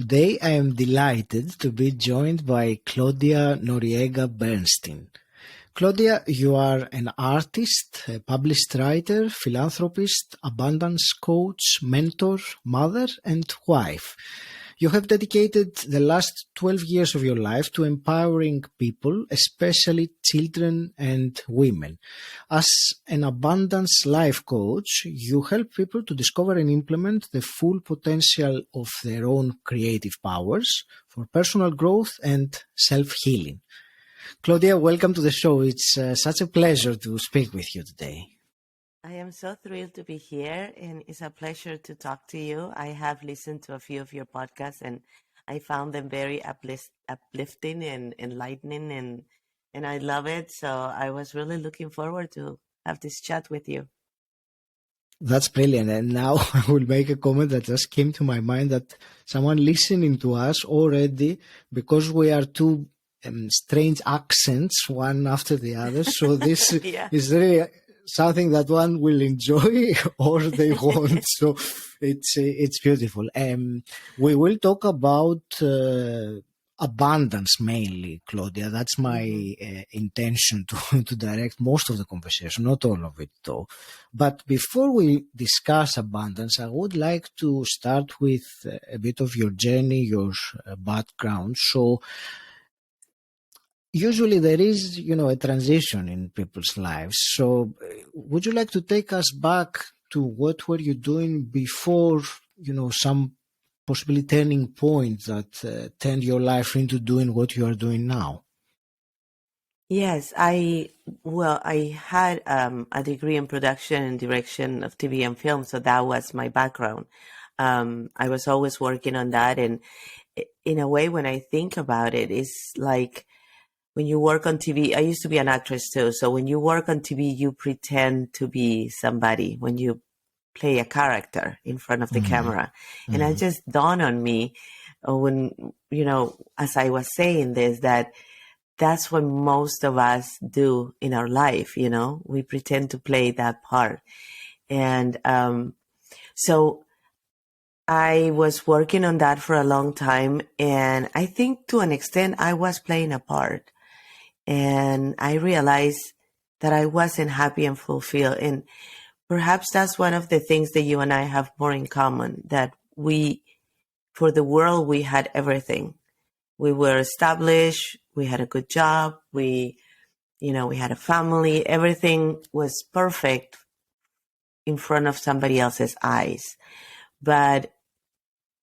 Today I am delighted to be joined by Claudia Noriega-Bernstein. Claudia, you are an artist, a published writer, philanthropist, abundance coach, mentor, mother, and wife. You have dedicated the last 12 years of your life to empowering people, especially children and women. As an abundance life coach, you help people to discover and implement the full potential of their own creative powers for personal growth and self-healing. Claudia, welcome to the show. It's such a pleasure to speak with you today. I am so thrilled to be here, and it's a pleasure to talk to you. I have listened to a few of your podcasts, and I found them very uplifting and enlightening, and I love it. So I was really looking forward to have this chat with you. That's brilliant. And now I will make a comment that just came to my mind, that someone listening to us already, because we are two strange accents, one after the other. So this is really something that one will enjoy or they won't. So it's beautiful. We will talk about abundance mainly, Claudia. That's my intention to direct most of the conversation, not all of it though. But before we discuss abundance, I would like to start with a bit of your journey, your background. So usually there is, a transition in people's lives. So would you like to take us back to what were you doing before, some possibly turning point that turned your life into doing what you are doing now? Yes, I had a degree in production and direction of TV and film, so that was my background. I was always working on that, and in a way, when I think about it, it's like when you work on TV. I used to be an actress too, so when you work on TV, you pretend to be somebody when you play a character in front of the camera. And it just dawned on me when, as I was saying this, that's what most of us do in our life. We pretend to play that part. And so I was working on that for a long time. And I think to an extent I was playing a part. And I realized that I wasn't happy and fulfilled. And perhaps that's one of the things that you and I have more in common, that for the world, we had everything. We were established, we had a good job, we had a family, everything was perfect in front of somebody else's eyes. But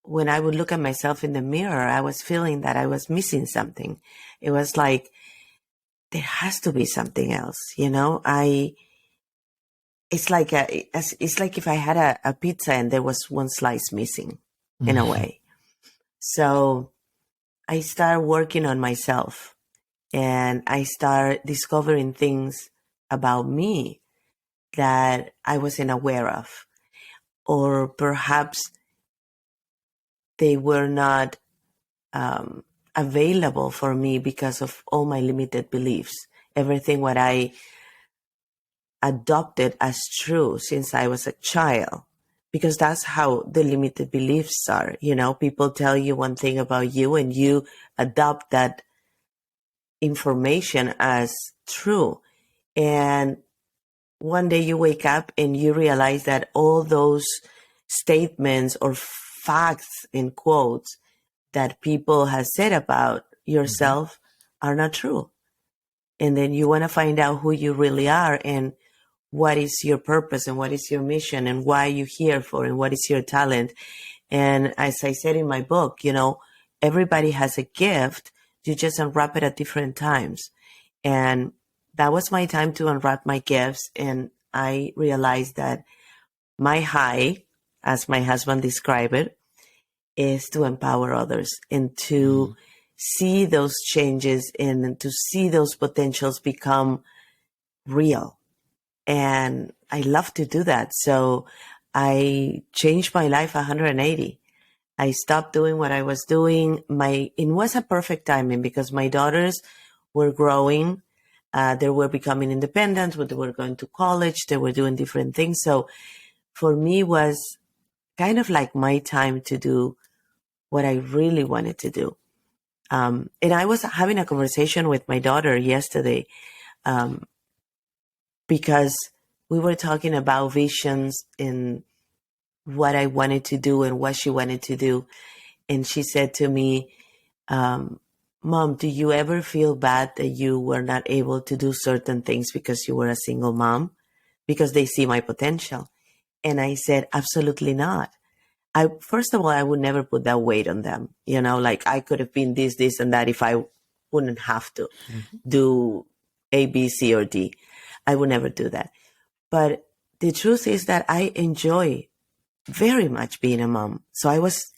when I would look at myself in the mirror, I was feeling that I was missing something. It was like, there has to be something else, It's like if I had a pizza and there was one slice missing, in a way. So I started working on myself, and I started discovering things about me that I wasn't aware of, or perhaps they were not available for me because of all my limited beliefs. Everything what I adopted as true since I was a child, because that's how the limited beliefs are. People tell you one thing about you and you adopt that information as true. And one day you wake up and you realize that all those statements or facts in quotes that people have said about yourself are not true. And then you want to find out who you really are and what is your purpose and what is your mission and why you're here for and what is your talent. And as I said in my book, everybody has a gift. You just unwrap it at different times. And that was my time to unwrap my gifts. And I realized that my high, as my husband described it, is to empower others and to see those changes and to see those potentials become real. And I love to do that. So I changed my life 180. I stopped doing what I was doing. It was a perfect timing because my daughters were growing. They were becoming independent. They were going to college. They were doing different things. So for me, it was kind of like my time to do what I really wanted to do. And I was having a conversation with my daughter yesterday, because we were talking about visions and what I wanted to do and what she wanted to do. And she said to me, Mom, do you ever feel bad that you were not able to do certain things because you were a single mom? Because they see my potential. And I said, absolutely not. First of all, I would never put that weight on them. You know, like I could have been this, and that if I wouldn't have to do A, B, C, or D. I would never do that. But the truth is that I enjoy very much being a mom. So I was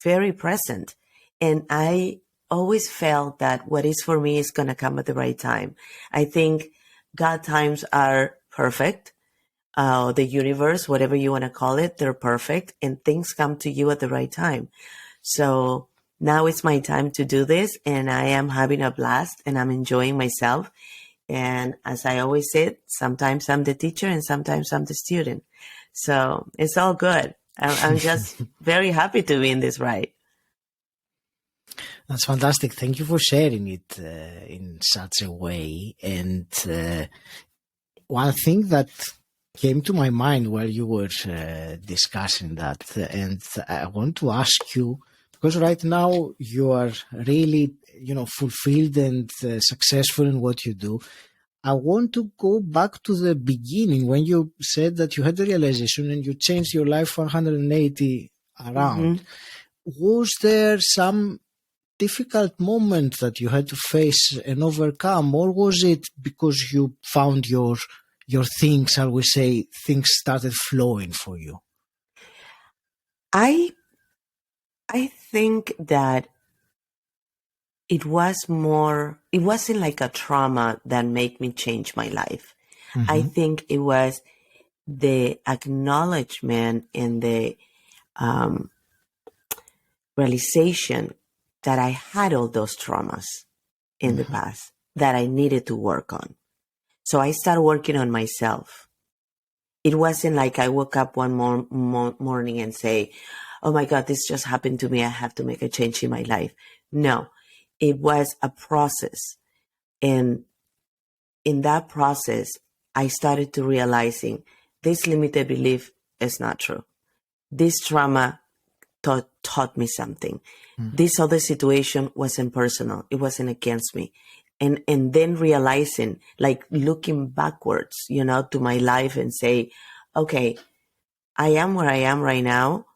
very present. And I always felt that what is for me is going to come at the right time. I think God times are perfect. The universe, whatever you want to call it, they're perfect, and things come to you at the right time. So now it's my time to do this, and I am having a blast, and I'm enjoying myself. And as I always say, sometimes I'm the teacher and sometimes I'm the student. So it's all good. I'm just very happy to be in this ride. That's fantastic. Thank you for sharing it in such a way. And one thing that came to my mind while you were discussing that, and I want to ask you, because right now you are really, fulfilled and successful in what you do. I want to go back to the beginning when you said that you had the realization and you changed your life 180 around. Was there some difficult moment that you had to face and overcome, or was it because you found your things, shall we say, things started flowing for you? I think that it wasn't like a trauma that made me change my life. I think it was the acknowledgement and the realization that I had all those traumas in the past that I needed to work on. So I started working on myself. It wasn't like I woke up one morning and say, oh my God, this just happened to me. I have to make a change in my life. No, it was a process. And in that process, I started to realizing this limited belief is not true. This trauma taught me something. This other situation wasn't personal. It wasn't against me. And then realizing, like looking backwards, to my life and say, okay, I am where I am right now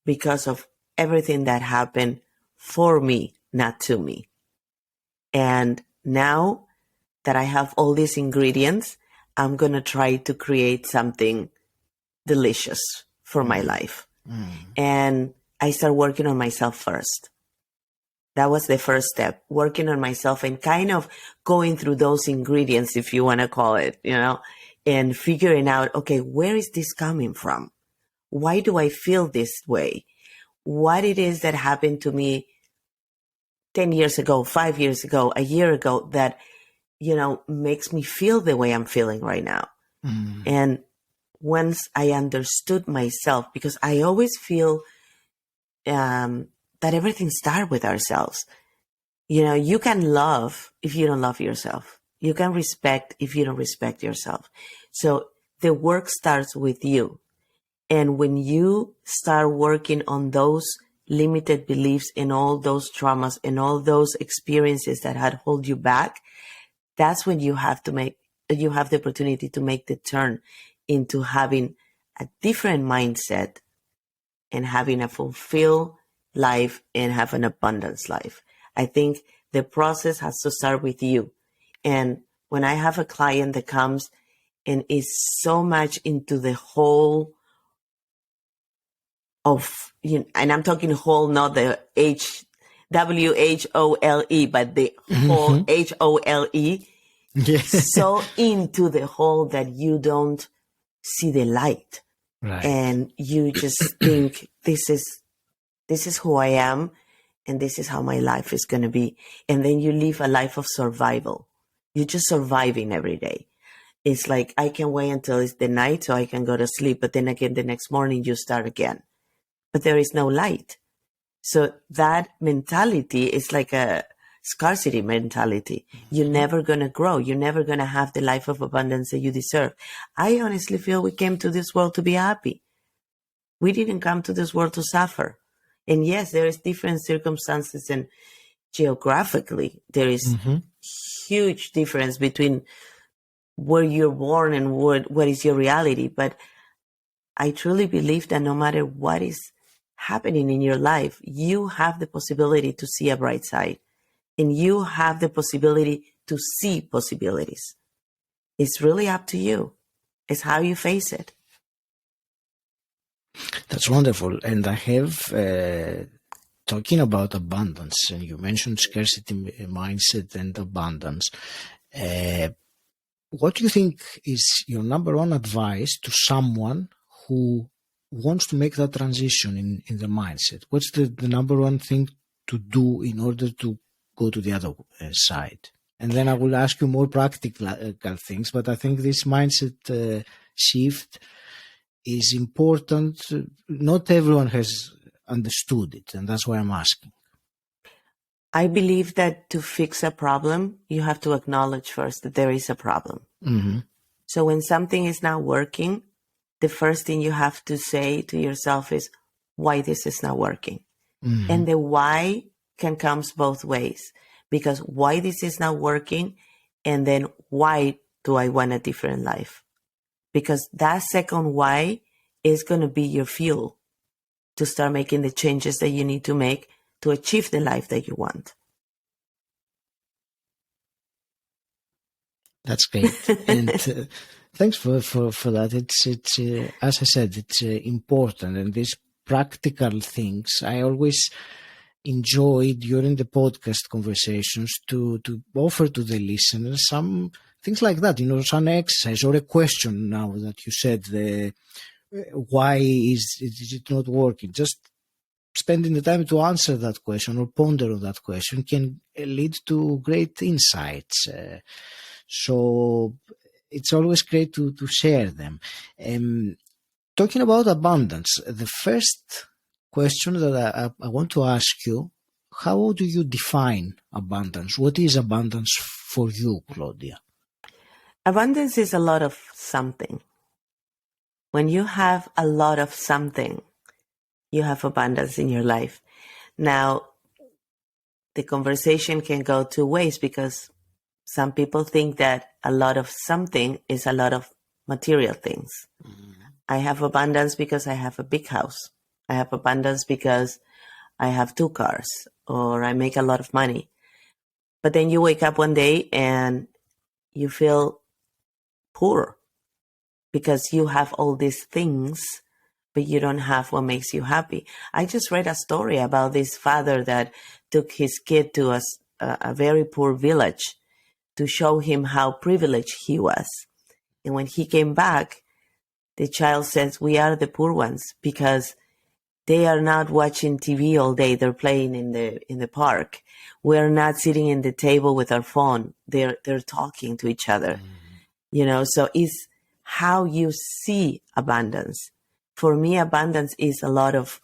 because of everything that happened for me, not to me. And now that I have all these ingredients, I'm going to try to create something delicious for my life. And I started working on myself first. That was the first step, working on myself and kind of going through those ingredients, if you want to call it, and figuring out, okay, where is this coming from? Why do I feel this way? What it is that happened to me 10 years ago, 5 years ago, a year ago that, makes me feel the way I'm feeling right now. And once I understood myself, because I always feel that everything starts with ourselves. You can love if you don't love yourself. You can respect if you don't respect yourself. So the work starts with you. And when you start working on those limited beliefs and all those traumas and all those experiences that had hold you back, that's when you have the opportunity to make the turn into having a different mindset and having a fulfilled life and have an abundance life. I think the process has to start with you. And when I have a client that comes and is so much into the whole of, and I'm talking whole, not the WHOLE, but the whole HOLE, so into the whole that you don't see the light. Right. And you just think this is who I am and this is how my life is going to be. And then you live a life of survival. You're just surviving every day. It's like, I can wait until it's the night so I can go to sleep. But then again, the next morning you start again. But there is no light. So that mentality is like a scarcity mentality. You're never going to grow. You're never going to have the life of abundance that you deserve. I honestly feel we came to this world to be happy. We didn't come to this world to suffer. And yes, there is different circumstances, and geographically, there is huge difference between where you're born and what is your reality. But I truly believe that no matter what is happening in your life, you have the possibility to see a bright side, and you have the possibility to see possibilities. It's really up to you. It's how you face it. That's wonderful. And I have, talking about abundance, and you mentioned scarcity mindset and abundance. What do you think is your number one advice to someone who wants to make that transition in the mindset? What's the number one thing to do in order to go to the other side? And then I will ask you more practical things, but I think this mindset shift is important. Not everyone has understood it, and that's why I'm asking. I believe that to fix a problem, you have to acknowledge first that there is a problem. So when something is not working, the first thing you have to say to yourself is why this is not working. And the why can come both ways, because why this is not working, and then why do I want a different life? Because that second why is going to be your fuel to start making the changes that you need to make to achieve the life that you want. That's great. And thanks for that. It's as I said, it's important. And these practical things, I always enjoy during the podcast conversations to offer to the listeners some things like that, some exercise or a question. Now that you said why is it not working, just spending the time to answer that question or ponder on that question can lead to great insights. So it's always great to share them. Talking about abundance, the first question that I want to ask you, how do you define abundance? What is abundance for you, Claudia? Abundance is a lot of something. When you have a lot of something, you have abundance in your life. Now, the conversation can go two ways, because some people think that a lot of something is a lot of material things. I have abundance because I have a big house. I have abundance because I have 2 cars, or I make a lot of money. But then you wake up one day and you feel poor because you have all these things, but you don't have what makes you happy. I just read a story about this father that took his kid to a very poor village to show him how privileged he was. And when he came back, the child says, we are the poor ones because they are not watching TV all day. They're playing in the park. We're not sitting in the table with our phone. They're talking to each other. So it's how you see abundance. For me, abundance is a lot of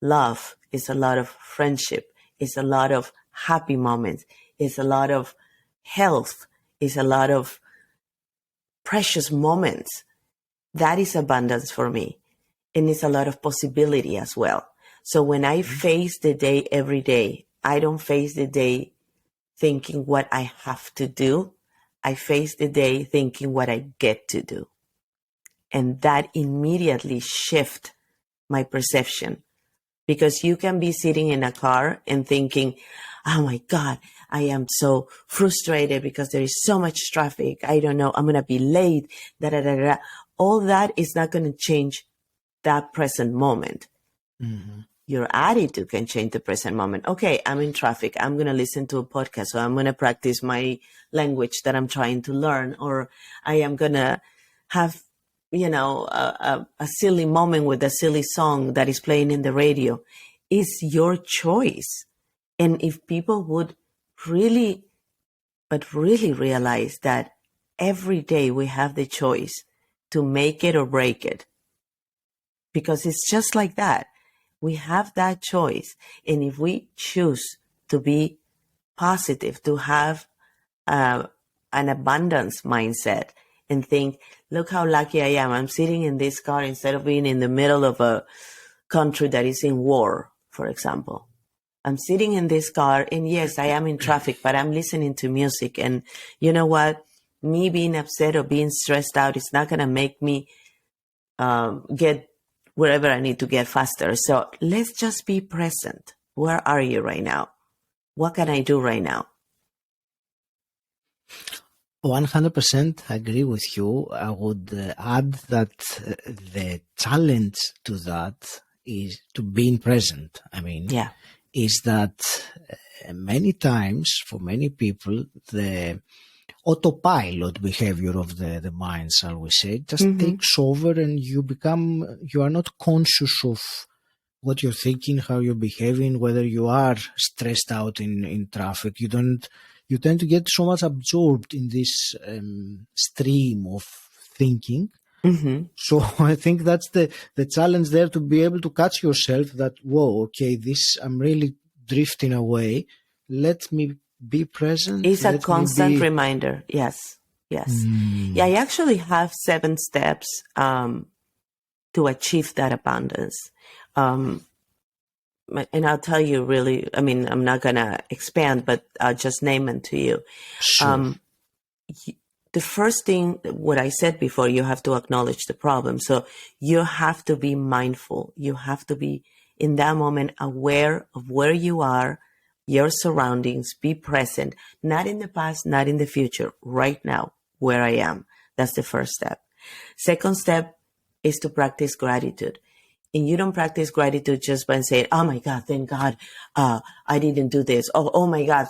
love. It's a lot of friendship. It's a lot of happy moments. It's a lot of health. It's a lot of precious moments. That is abundance for me. And it's a lot of possibility as well. So when I face the day every day, I don't face the day thinking what I have to do. I face the day thinking what I get to do. And that immediately shifts my perception. Because you can be sitting in a car and thinking, oh my God, I am so frustrated because there is so much traffic. I don't know, I'm going to be late. All that is not going to change that present moment. Your attitude can change the present moment. Okay, I'm in traffic. I'm going to listen to a podcast, or I'm going to practice my language that I'm trying to learn, or I am going to have, a silly moment with a silly song that is playing in the radio. It's your choice. And if people would really realize that every day we have the choice to make it or break it, because it's just like that. We have that choice. And if we choose to be positive, to have an abundance mindset and think, look how lucky I am. I'm sitting in this car instead of being in the middle of a country that is in war, for example. I'm sitting in this car, and yes, I am in traffic, but I'm listening to music. And you know what? Me being upset or being stressed out is not going to make me get wherever I need to get faster. So let's just be present. Where are you right now? What can I do right now? 100% agree with you. I would add that the challenge to that is to being present. I mean, is that many times for many people, the autopilot behavior of the mind, shall we say, just takes over, and you are not conscious of what you're thinking, how you're behaving, whether you are stressed out in traffic. You tend to get so much absorbed in this stream of thinking. So I think that's the challenge there, to be able to catch yourself that, whoa, okay, I'm really drifting away. Let me be present. It's a constant reminder. Yes. Yeah, I actually have 7 steps to achieve that abundance. And I'll tell you really, I mean, I'm not going to expand, but I'll just name them to you. Sure. The first thing, what I said before, you have to acknowledge the problem. So you have to be mindful. You have to be in that moment aware of where you are, your surroundings, be present, not in the past, not in the future, right now, where I am. That's the first step. Second step is to practice gratitude. And you don't practice gratitude just by saying, oh my God, thank God, I didn't do this. Oh my God,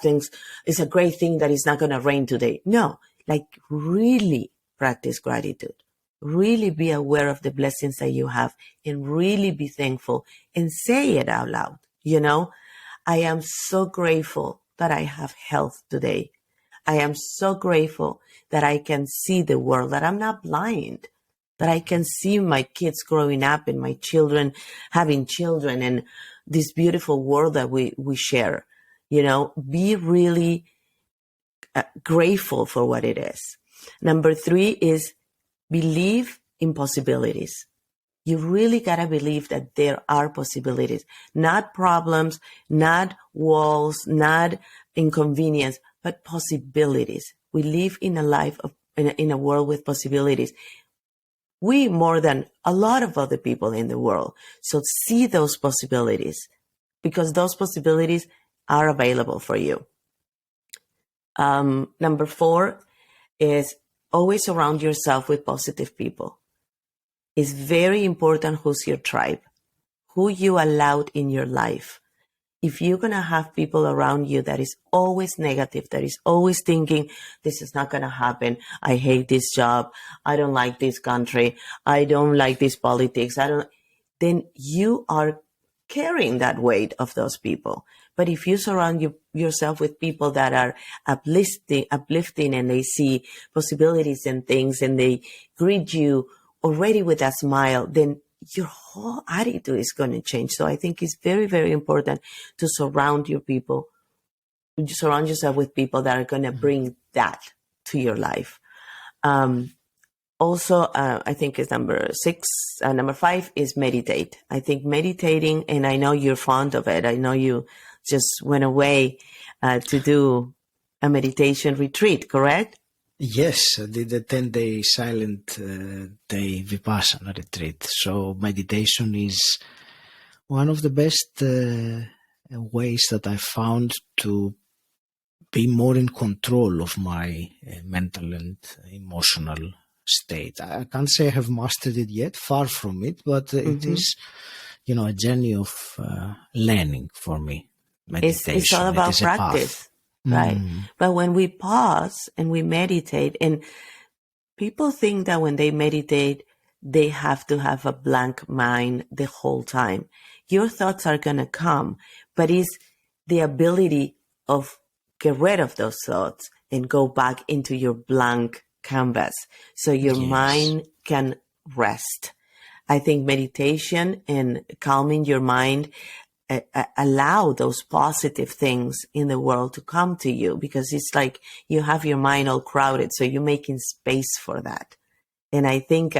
it's a great thing that it's not going to rain today. No, like really practice gratitude. Really be aware of the blessings that you have and really be thankful and say it out loud. You know, I am so grateful that I have health today. I am so grateful that I can see the world, that I'm not blind, that I can see my kids growing up and my children having children and this beautiful world that we share. You know, be really grateful for what it is. Number 3 is believe in possibilities. You really got to believe that there are possibilities, not problems, not walls, not inconvenience, but possibilities. We live in a life in a world with possibilities. We more than a lot of other people in the world. So see those possibilities, because those possibilities are available for you. Number 4 is always surround yourself with positive people. It's very important who's your tribe, who you allowed in your life. If you're going to have people around you that is always negative, that is always thinking, this is not going to happen, I hate this job, I don't like this country, I don't like this politics, then you are carrying that weight of those people. But if you surround yourself with people that are uplifting and they see possibilities and things and they greet you already with a smile, then your whole attitude is going to change. So I think it's very, very important to surround yourself with people that are going to bring that to your life. Also, I think it's number 5 is meditate. I think meditating, and I know you're fond of it. I know you just went away to do a meditation retreat, correct? Yes, I did a 10-day silent day Vipassana retreat. So meditation is one of the best ways that I found to be more in control of my mental and emotional state. I can't say I have mastered it yet, far from it, but it is, a journey of learning for me. Meditation. It's all about practice. Right. But when we pause and we meditate, and people think that when they meditate, they have to have a blank mind the whole time. Your thoughts are going to come, but it's the ability of get rid of those thoughts and go back into your blank canvas so your mind can rest. I think meditation and calming your mind allow those positive things in the world to come to you, because it's like you have your mind all crowded, so you're making space for that. And I think,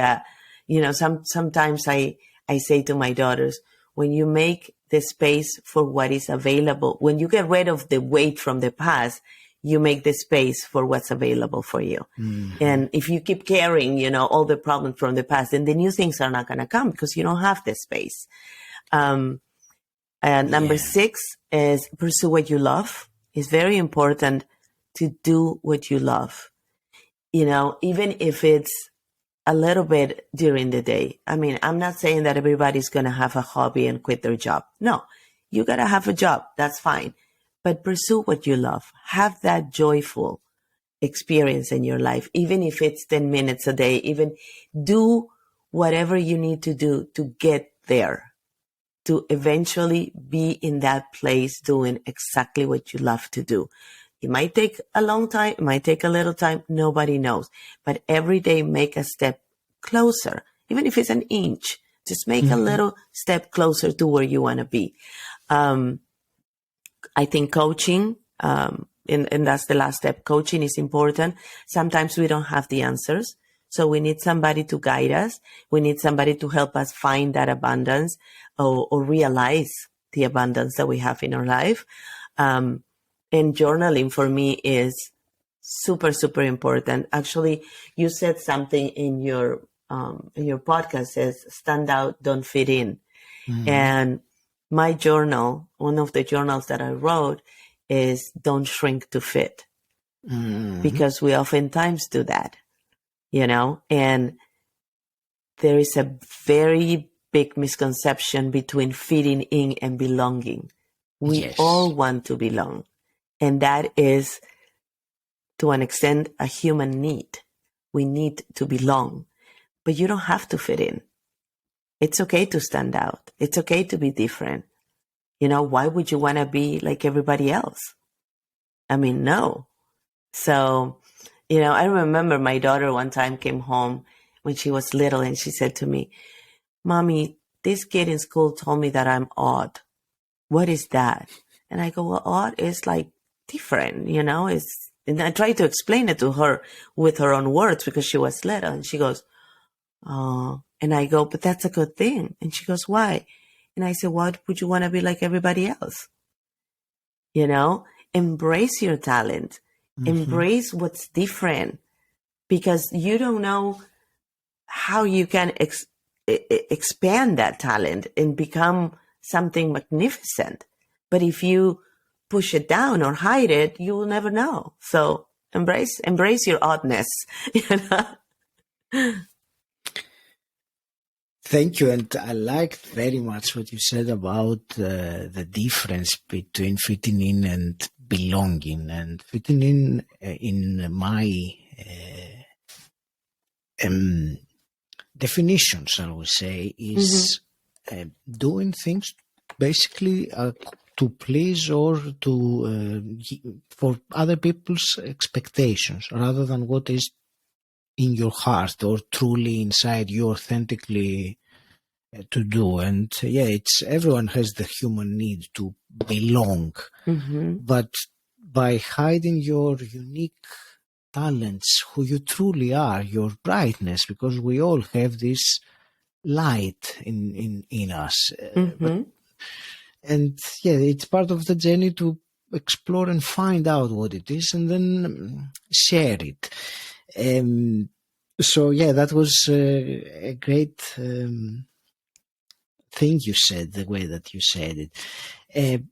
sometimes I say to my daughters, when you make the space for what is available, when you get rid of the weight from the past, you make the space for what's available for you. Mm-hmm. And if you keep carrying, all the problems from the past, then the new things are not going to come because you don't have the space. Number 6 is pursue what you love. It's very important to do what you love, even if it's a little bit during the day. I mean, I'm not saying that everybody's going to have a hobby and quit their job. No, you got to have a job. That's fine. But pursue what you love. Have that joyful experience in your life, even if it's 10 minutes a day. Even do whatever you need to do to get there, to eventually be in that place doing exactly what you love to do. It might take a long time. It might take a little time. Nobody knows. But every day, make a step closer. Even if it's an inch, just make a little step closer to where you want to be. I think coaching, and that's the last step. Coaching is important. Sometimes we don't have the answers. So we need somebody to guide us. We need somebody to help us find that abundance or realize the abundance that we have in our life. And journaling for me is super, super important. Actually, you said something in your podcast says, stand out, don't fit in. Mm-hmm. And my journal, one of the journals that I wrote is don't shrink to fit. Mm-hmm. Because we oftentimes do that, and there is a very big misconception between fitting in and belonging. We all want to belong. And that is, to an extent, a human need. We need to belong. But you don't have to fit in. It's okay to stand out. It's okay to be different. Why would you want to be like everybody else? I mean, no. So, I remember my daughter one time came home when she was little and she said to me, Mommy, this kid in school told me that I'm odd. What is that? And I go, well, odd is like different, and I tried to explain it to her with her own words because she was little, and she goes, oh, and I go, but that's a good thing. And she goes, why? And I said, why would you want to be like everybody else? Embrace your talent, embrace what's different, because you don't know how you can expand that talent and become something magnificent. But if you push it down or hide it, you will never know. So embrace your oddness. Thank you. And I liked very much what you said about the difference between fitting in and belonging. And fitting in my definition, shall we say, is doing things basically to please or to for other people's expectations, rather than what is in your heart or truly inside you authentically to do. And it's everyone has the human need to belong, but by hiding your unique talents, who you truly are, your brightness, because we all have this light in us. And it's part of the journey to explore and find out what it is and then share it. So that was a great thing you said, the way that you said it.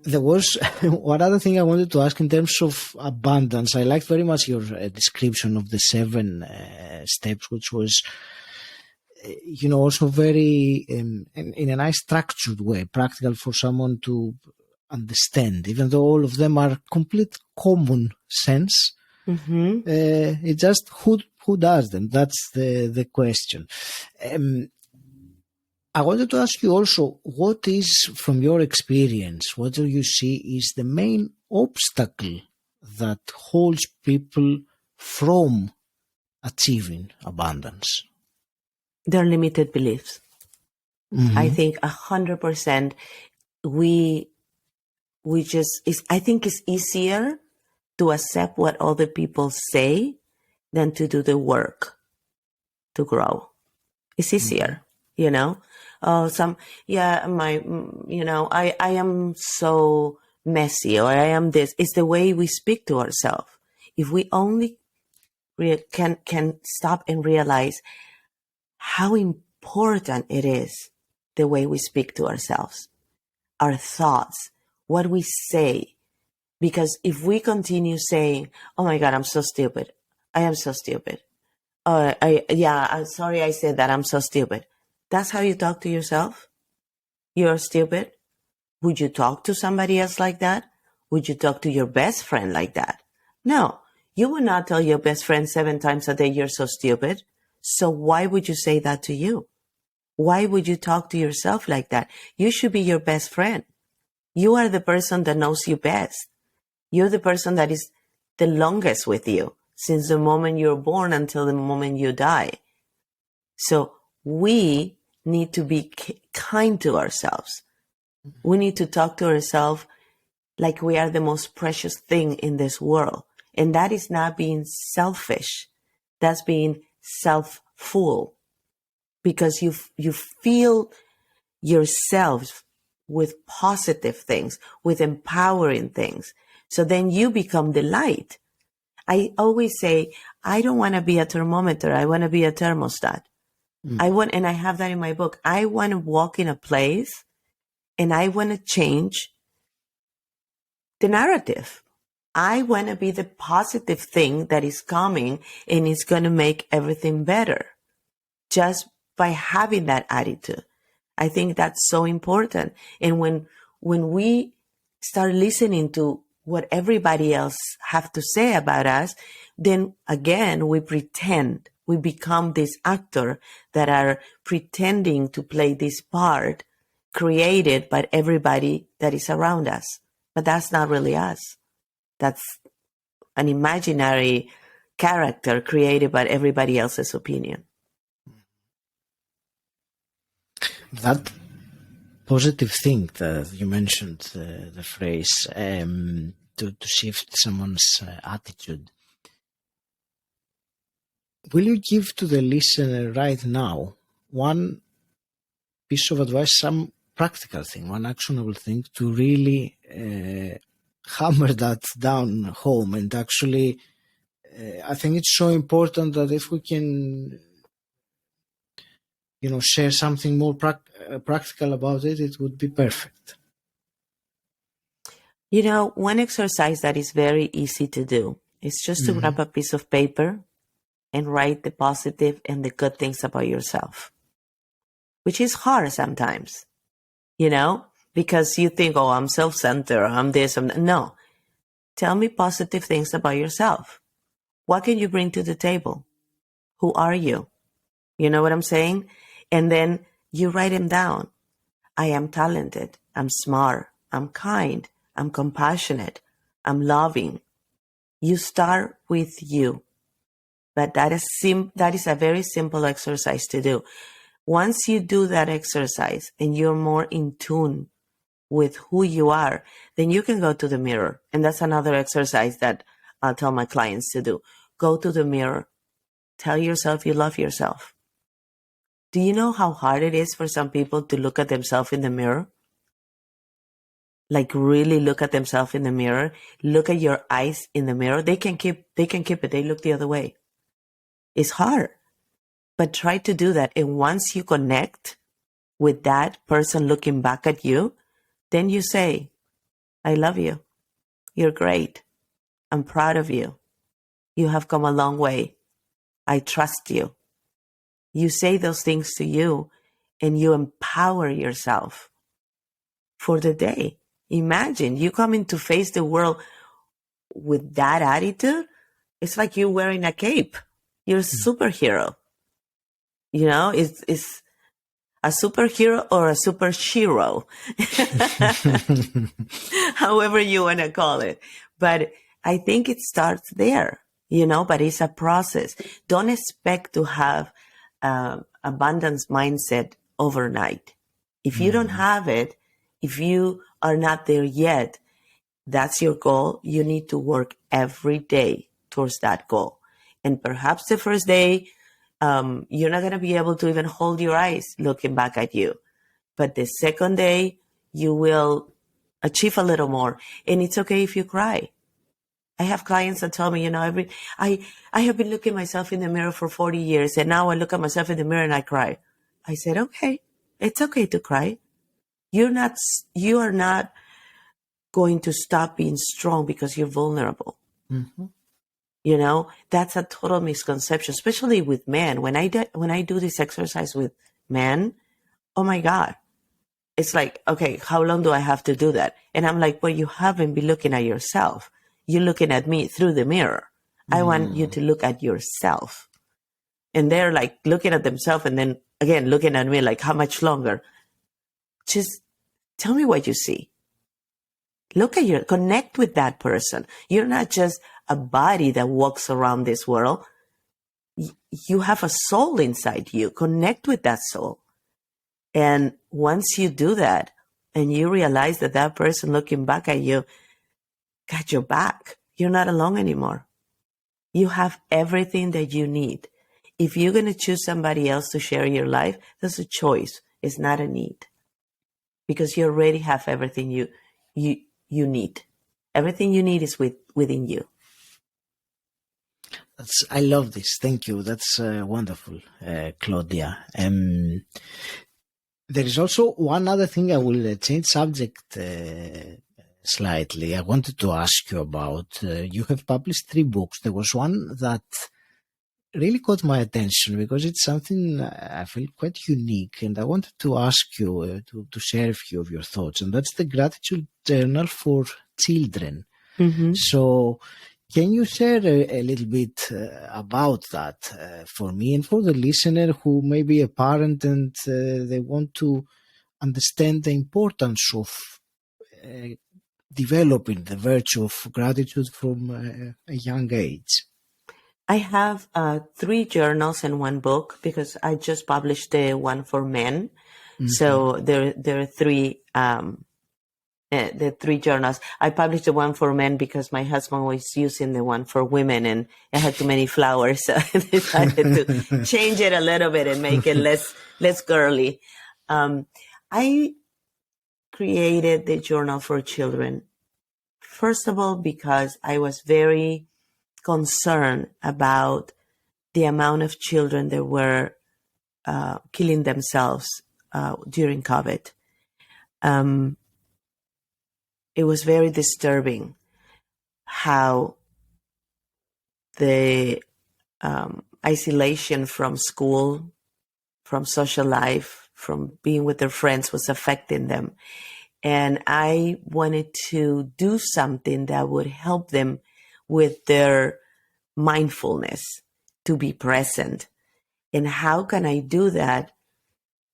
There was one other thing I wanted to ask in terms of abundance. I liked very much your description of the 7 steps, which was also very in a nice structured way, practical for someone to understand, even though all of them are complete common sense. It's just who does them. That's the question. I wanted to ask you also, what is, from your experience, what do you see is the main obstacle that holds people from achieving abundance? Their limited beliefs. I think 100% we just, I think it's easier to accept what other people say than to do the work to grow. It's easier, you know? I am so messy, or I am this. It's the way we speak to ourselves. If we only can stop and realize how important it is, the way we speak to ourselves, our thoughts, what we say. Because if we continue saying, oh my God, I'm so stupid. I am so stupid. I'm sorry I said that. I'm so stupid. That's how you talk to yourself? You're stupid? Would you talk to somebody else like that? Would you talk to your best friend like that? No, you would not tell your best friend 7 times a day you're so stupid. So why would you say that to you? Why would you talk to yourself like that? You should be your best friend. You are the person that knows you best. You're the person that is the longest with you since the moment you're born until the moment you die. So we need to be kind to ourselves. We need to talk to ourselves like we are the most precious thing in this world. And that is not being selfish. That's being self-full. Because you fill yourself with positive things, with empowering things. So then you become the light. I always say, I don't want to be a thermometer. I want to be a thermostat. And I have that in my book. I want to walk in a place and I want to change the narrative. I want to be the positive thing that is coming and it's going to make everything better just by having that attitude. I think that's so important. And when we start listening to what everybody else have to say about us, then again, we pretend. We become this actor that are pretending to play this part created by everybody that is around us. But that's not really us. That's an imaginary character created by everybody else's opinion. That positive thing that you mentioned, the phrase, to shift someone's attitude. Will you give to the listener right now one piece of advice, some practical thing, one actionable thing to really hammer that down home? And actually, I think it's so important that if we can, share something more practical about it, it would be perfect. One exercise that is very easy to do is just to grab a piece of paper and write the positive and the good things about yourself, which is hard sometimes, because you think, oh, I'm self-centered, I'm this, no. Tell me positive things about yourself. What can you bring to the table? Who are you? You know what I'm saying? And then you write them down. I am talented. I'm smart. I'm kind. I'm compassionate. I'm loving. You start with you. But that is a very simple exercise to do. Once you do that exercise and you're more in tune with who you are, then you can go to the mirror. And that's another exercise that I'll tell my clients to do. Go to the mirror. Tell yourself you love yourself. Do you know how hard it is for some people to look at themselves in the mirror? Like really look at themselves in the mirror. Look at your eyes in the mirror. They can keep it. They look the other way. It's hard. But try to do that. And once you connect with that person looking back at you, then you say, I love you. You're great. I'm proud of you. You have come a long way. I trust you. You say those things to you and you empower yourself for the day. Imagine you coming to face the world with that attitude. It's like you're wearing a cape. You're a superhero. It's a superhero or a super shiro, however you want to call it. But I think it starts there, but it's a process. Don't expect to have abundance mindset overnight. If you don't have it, if you are not there yet, that's your goal. You need to work every day towards that goal. And perhaps the first day, you're not going to be able to even hold your eyes looking back at you. But the second day, you will achieve a little more. And it's okay if you cry. I have clients that tell me, I have been looking myself in the mirror for 40 years, and now I look at myself in the mirror and I cry. I said, okay, it's okay to cry. You are not going to stop being strong because you're vulnerable. Mm-hmm. That's a total misconception, especially with men. When I do this exercise with men, oh my God, it's like, okay, how long do I have to do that? And I'm like, well, you haven't been looking at yourself. You're looking at me through the mirror. I want you to look at yourself. And they're like looking at themselves and then again, looking at me like, how much longer? Just tell me what you see. Connect with that person. You're not just a body that walks around this world. You have a soul inside you. Connect with that soul. And once you do that and you realize that that person looking back at you got your back, you're not alone anymore. You have everything that you need. If you're going to choose somebody else to share your life, that's a choice. It's not a need. Because you already have everything you need. Everything you need is within you. I love this. Thank you. That's wonderful, Claudia. There is also one other thing. I will change subject slightly. I wanted to ask you about. You have published 3 books. There was one that really caught my attention because it's something I feel quite unique, and I wanted to ask you to share a few of your thoughts, and that's the Gratitude Journal for Children. Mm-hmm. So can you share a little bit about that for me and for the listener who may be a parent and they want to understand the importance of developing the virtue of gratitude from a young age? I have 3 journals and 1 book because I just published the one for men. Mm-hmm. So there are 3 the 3 journals. I published the one for men because my husband was using the one for women and it had too many flowers. So I decided to change it a little bit and make it less girly. I created the journal for children, first of all, because I was very concerned about the amount of children that were killing themselves during COVID. It was very disturbing how the isolation from school, from social life, from being with their friends was affecting them. And I wanted to do something that would help them with their mindfulness, to be present. And how can I do that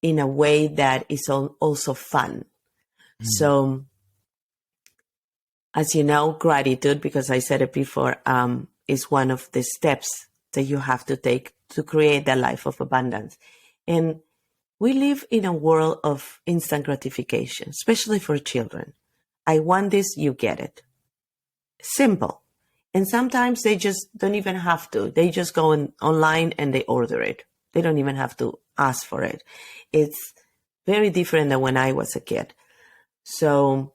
in a way that is also fun? Mm-hmm. So, as you know, gratitude, because I said it before, is one of the steps that you have to take to create that life of abundance. And we live in a world of instant gratification, especially for children. I want this, you get it. Simple. And sometimes they just don't even have to. They just go online and they order it. They don't even have to ask for it. It's very different than when I was a kid. So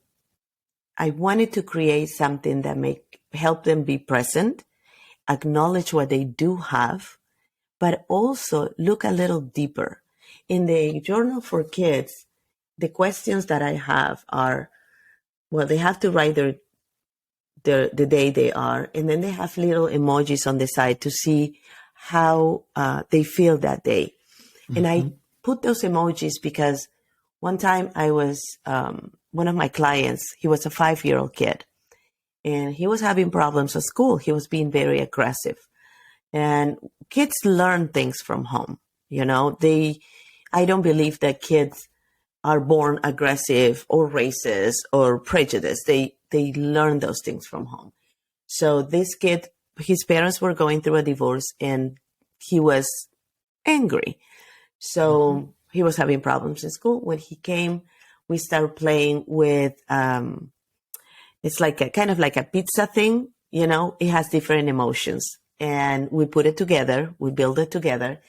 I wanted to create something that help them be present, acknowledge what they do have, but also look a little deeper. In the journal for kids, the questions that I have are, well, they have to write the day they are, and then they have little emojis on the side to see how they feel that day. Mm-hmm. And I put those emojis because one time I was, one of my clients, he was a 5-year-old kid, and he was having problems at school. He was being very aggressive. And kids learn things from home. I don't believe that kids are born aggressive or racist or prejudiced. They learn those things from home. So this kid, his parents were going through a divorce and he was angry. So he was having problems in school. When he came, we started playing with, it's like a kind of like a pizza thing, you know, it has different emotions. And we put it together, we build it together.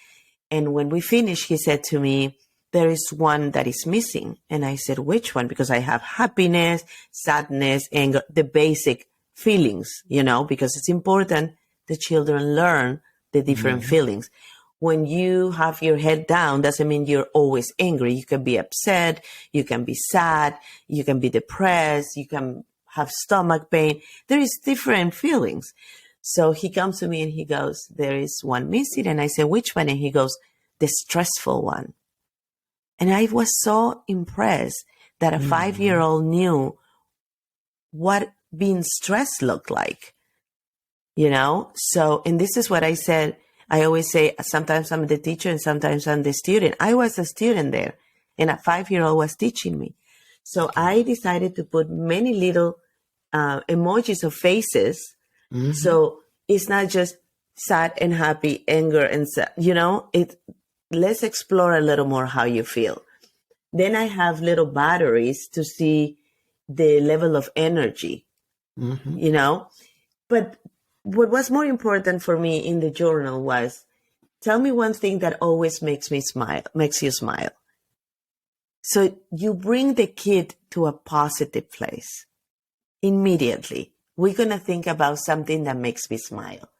And when we finished, he said to me, there is one that is missing. And I said, which one? Because I have happiness, sadness, anger, the basic feelings, you know, because it's important the children learn the different feelings. When you have your head down, doesn't mean you're always angry. You can be upset, you can be sad, you can be depressed, you can have stomach pain. There is different feelings. So he comes to me and he goes, there is one missing. And I said, which one? And he goes, the stressful one. And I was so impressed that a 5-year-old knew what being stressed looked like, you know? So, and this is what I said. I always say, sometimes I'm the teacher and sometimes I'm the student. I was a student there and a 5-year-old was teaching me. So I decided to put many little emojis of faces. So it's not just sad and happy, anger and sad, you know, let's explore a little more how you feel. Then I have little batteries to see the level of energy, you know, but what was more important for me in the journal was, tell me one thing that always makes you smile. So you bring the kid to a positive place. Immediately, we're going to think about something that makes me smile.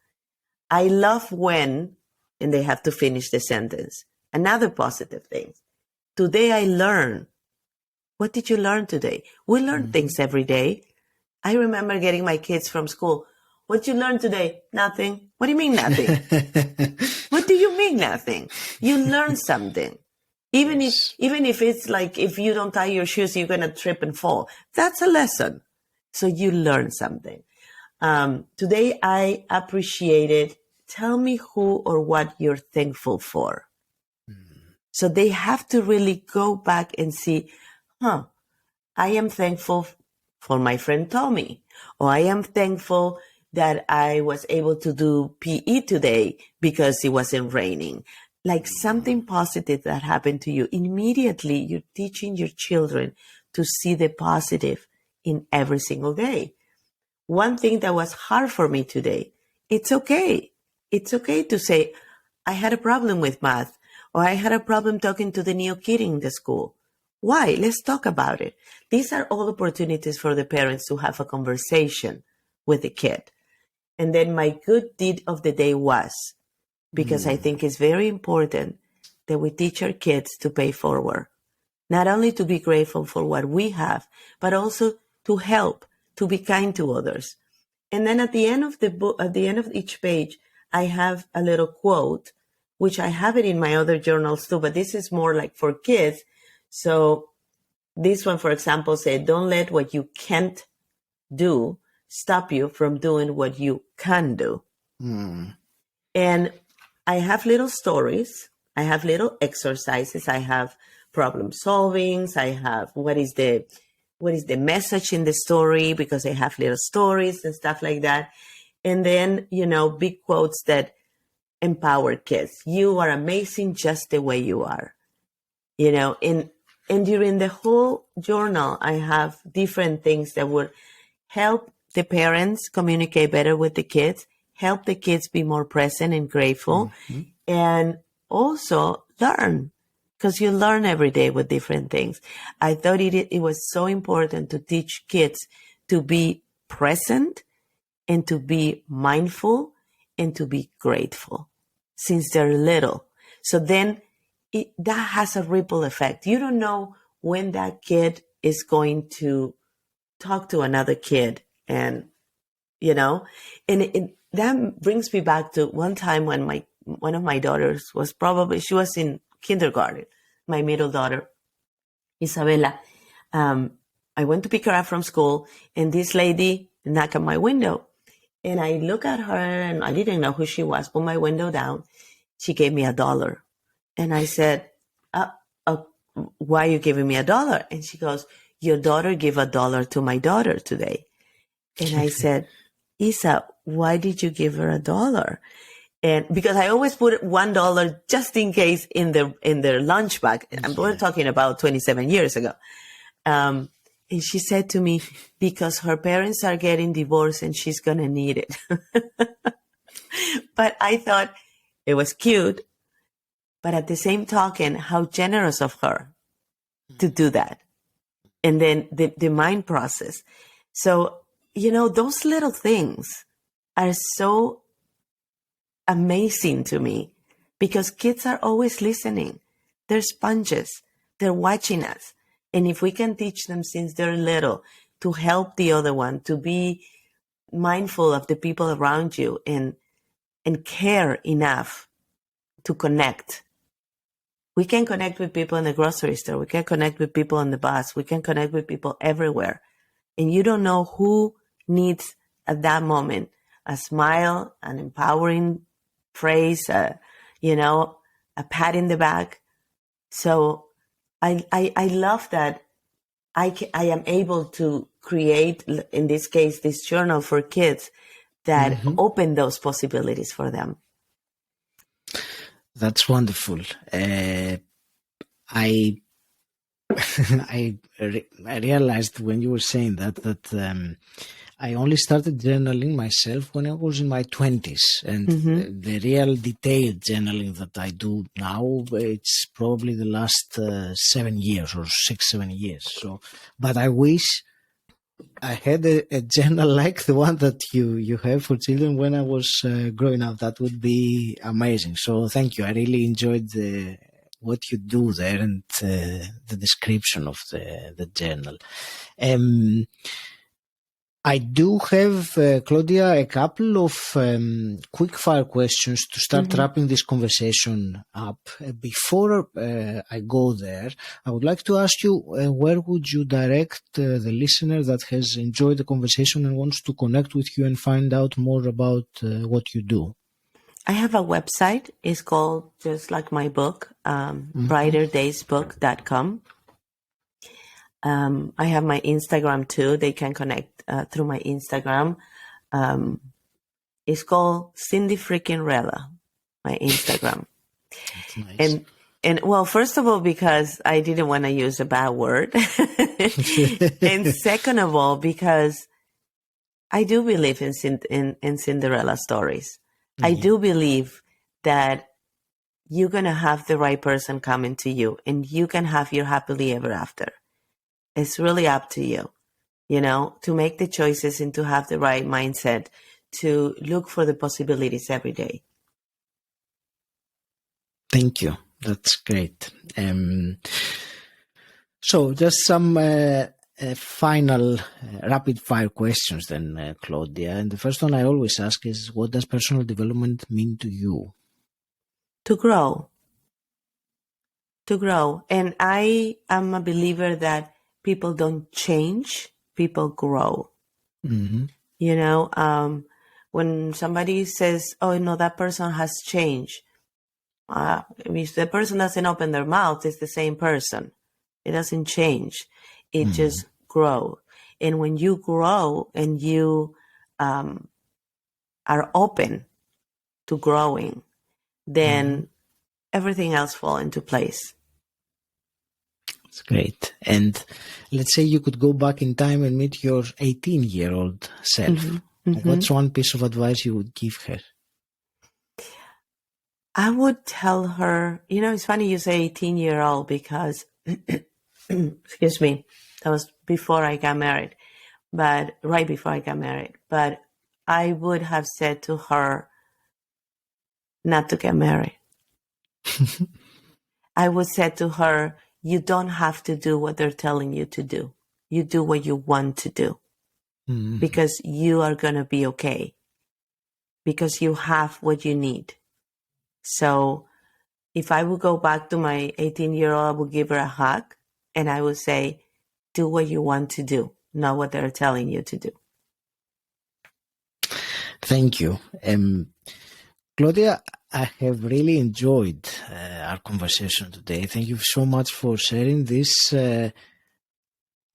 I love when, and they have to finish the sentence. Another positive thing. Today I learned. What did you learn today? We learn things every day. I remember getting my kids from school. What did you learn today? Nothing. What do you mean nothing? What do you mean nothing? You learn something. Even if it's like, if you don't tie your shoes, you're going to trip and fall. That's a lesson. So you learn something. Today I appreciated, tell me who or what you're thankful for. So they have to really go back and see, I am thankful for my friend Tommy, or I am thankful that I was able to do PE today because it wasn't raining. Like something positive that happened to you. Immediately you're teaching your children to see the positive in every single day. One thing that was hard for me today, it's okay. It's okay to say, I had a problem with math, or I had a problem talking to the new kid in the school. Why? Let's talk about it. These are all opportunities for the parents to have a conversation with the kid. And then my good deed of the day was, because I think it's very important that we teach our kids to pay forward. Not only to be grateful for what we have, but also to help, to be kind to others. And then at the end of the book, at the end of each page, I have a little quote, which I have it in my other journals too, but this is more like for kids. So this one, for example, said, don't let what you can't do stop you from doing what you can do. And I have little stories. I have little exercises. I have problem solvings. I have what is the message in the story, because I have little stories and stuff like that. And then, you know, big quotes that empower kids. You are amazing just the way you are. You know, and during the whole journal, I have different things that would help the parents communicate better with the kids, help the kids be more present and grateful, and also learn, because you learn every day with different things. I thought it was so important to teach kids to be present and to be mindful and to be grateful since they're little. So then that has a ripple effect. You don't know when that kid is going to talk to another kid, and, you know, and that brings me back to one time when one of my daughters she was in kindergarten, my middle daughter, Isabella. I went to pick her up from school, and this lady knocked on my window. And I look at her, and I didn't know who she was, put my window down. She gave me $1. And I said, why are you giving me $1? And she goes, your daughter gave $1 to my daughter today. And I said, Isa, why did you give her $1? And because I always put $1 just in case in their lunch bag. And we're talking about 27 years ago. And she said to me, because her parents are getting divorced and she's going to need it. But I thought it was cute, but at the same token, how generous of her to do that. And then the mind process. So, those little things are so amazing to me because kids are always listening. They're sponges. They're watching us. And if we can teach them since they're little to help the other one, to be mindful of the people around you and care enough to connect. We can connect with people in the grocery store. We can connect with people on the bus. We can connect with people everywhere. And you don't know who needs at that moment a smile, an empowering phrase, a pat in the back. So I love that I am able to create, in this case, this journal for kids that open those possibilities for them. That's wonderful. I realized when you were saying that I only started journaling myself when I was in my 20s, and the real detailed journaling that I do now, it's probably the last 7 years or 6-7 years. So, but I wish I had a journal like the one that you have for children when I was growing up. That would be amazing. So thank you. I really enjoyed what you do there and the description of the journal. I do have, Claudia, a couple of quick fire questions to start wrapping this conversation up. Before I go there, I would like to ask you, where would you direct the listener that has enjoyed the conversation and wants to connect with you and find out more about what you do? I have a website. It's called, just like my book, brighterdaysbook.com. I have my Instagram too. They can connect through my Instagram. It's called 𝗁𝗲𝗄𝘆𝗀, my Instagram. That's nice. And well, first of all, because I didn't want to use a bad word. And second of all, because I do believe in Cinderella stories. I do believe that you're going to have the right person coming to you and you can have your happily ever after. It's really up to you, to make the choices and to have the right mindset to look for the possibilities every day. Thank you. That's great. So just some final rapid fire questions then, Claudia. And the first one I always ask is, what does personal development mean to you? To grow. And I am a believer that people don't change, people grow. When somebody says, oh, no, that person has changed. If the person doesn't open their mouth, it's the same person. It doesn't change. It just grows. And when you grow and you are open to growing, then everything else falls into place. That's great. And let's say you could go back in time and meet your 18-year-old self. What's one piece of advice you would give her? I would tell her, it's funny you say 18-year-old because, excuse me, that was before I got married, but right before I got married. But I would have said to her not to get married. I would say to her, you don't have to do what they're telling you to do. You do what you want to do because you are going to be okay, because you have what you need. So if I would go back to my 18-year-old, I would give her a hug and I would say, do what you want to do, not what they're telling you to do. Thank you. Claudia, I have really enjoyed our conversation today. Thank you so much for sharing this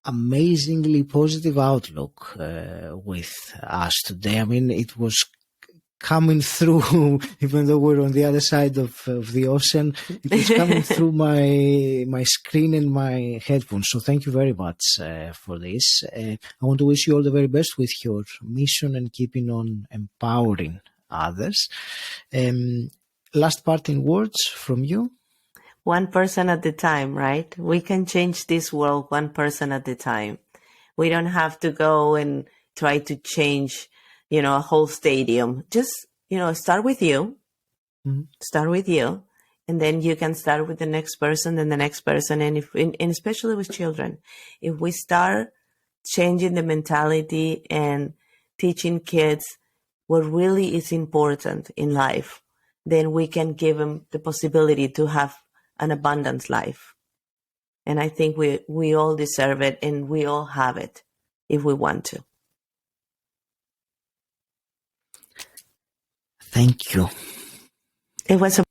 amazingly positive outlook with us today. I mean, it was coming through, even though we're on the other side of the ocean, it is coming through my screen and my headphones. So thank you very much for this. I want to wish you all the very best with your mission and keeping on empowering others. Last parting words from you? One person at a time, right? We can change this world one person at a time. We don't have to go and try to change, a whole stadium. Just, start with you. Mm-hmm. Start with you. And then you can start with the next person and the next person. And especially with children, if we start changing the mentality and teaching kids what really is important in life, then we can give them the possibility to have an abundant life. And I think we all deserve it, and we all have it if we want to. Thank you. It was a